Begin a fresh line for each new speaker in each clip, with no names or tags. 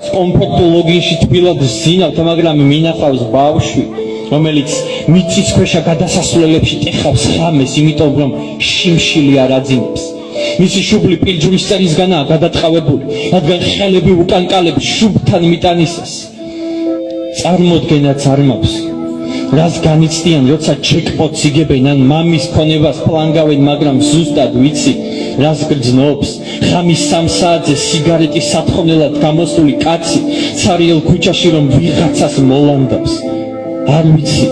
კომფორტულ ლოგინში თბილად ზინავთ, მაგრამ მინახავს ბავშვი, რომელიც მიწის ქვეშა გადასასვლელებში ტეხავს ხამეს, იმიტომ რომ შიმშილი არ აძინებს. მისი შუბლი პირჯვრის წერისგანაა გადაწყავებული, რადგან ხელები უკანკალებს შუბთან მიტანისას. წარმოდგენაც არ მაქვს, რას განიცდიან, როცა ჯეკპოტს იგებენ ან მამის ქონებას ფლანგავენ, მაგრამ ზუსტად ვიცი, რას გრძნობს. ღამის 3 საათზე სიგარეტის სათხოვნელად გამოსული კაცი ცარიელ ქუჩაში რომ ვიღაცას მოლანდავს. არ ვიცი,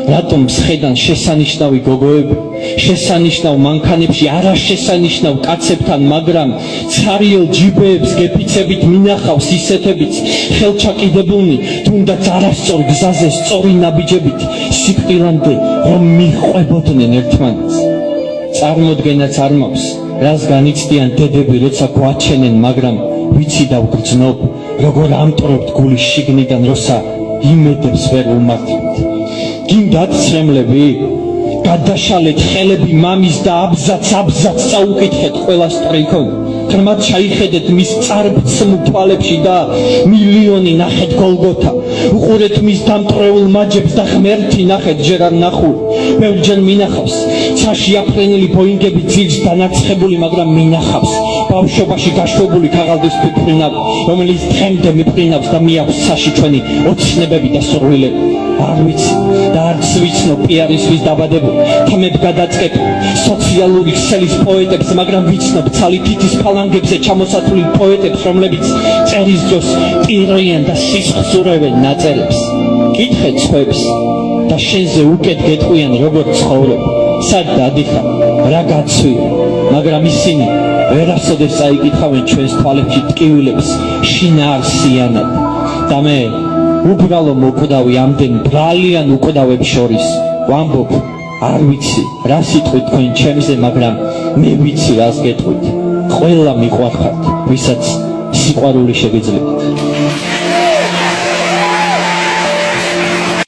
რატომ სხედან შესანიშნავი გოგოები, შესანიშნავ მანქანებში არაშესანიშნავ კაცებთან, მაგრამ ცარიელ ჯიბეებს გეფიცებით მინახავს ისეთებიც, ხელჩაკიდებულნი, თუნდაც არასწორ გზაზე სწორი ნაბიჯებით, სიკვდილამდე რომ მიყვებოდნენ ერთმანეთს. წარმოდგენაც არ მაქვს, რას განიცდიან დედები, როცა გვაჩენენ, მაგრამ ვიცი და ვგრძნობ, როგორ ამტვრევთ გულის შიგნიდან, როცა იმედებს ვერ უმართლებთ. გინდათ ცრემლები? გადაშალეთ ხელები მამის და აბზაც წაუკითხეთ ყველა სტრიქონი. ღრმად ჩაიხედეთ მის წარბცმულ თვალებში და მილიონი ნახეთ გოლგოთა. უყურეთ მის დამტვრეულ მაჯებს და ღმერთი ნახეთ ჯერ არ ნახული. ბევრჯერ მინახავს ცაში აფრენილი ბოინგები ძილს დანაცხებული, მაგრამ მინახავს ბავშვობაში გაშვებული ქაღალდის ფიფრინავი, რომელიც დღემდე მიფრინავს და მიაქვს ცაში ჩვენი ოცნებები და სურვილები. არ ვიცი და არც ვიცნობ პიარისთვის დაბადებულ, თმებ გადაწყებულ სოციალური ქსელის პოეტებს, მაგრამ ვიცნობ ცალი თითის ფალანგებზე ჩამოსათვლილ პოეტებს, რომლებიც წერის დროს ტირიან და სისხლსურევენ ნაწერებს. კითხეთ სხვებს და შენზე უკეთ გეტყვიან, როგორ ცხოვრობ, სად დადიხარ, რა გაცვია, მაგრამ ისინი ვერასოდეს წაიკითხავენ ჩვენს თვალებში ტკივილებს შინაარსიანად. და მე უბრალო მოკვდავი ამდენ ბრალიან უკვდავებს შორის, ვამბობ, არ ვიცი რა სიტყვით თქვენ ჩემზე, მაგრამ მე ვიცი რას გეტყვით. ყველა მიყვარხართ, ვისაც სიყვარული შეგიძლიათ.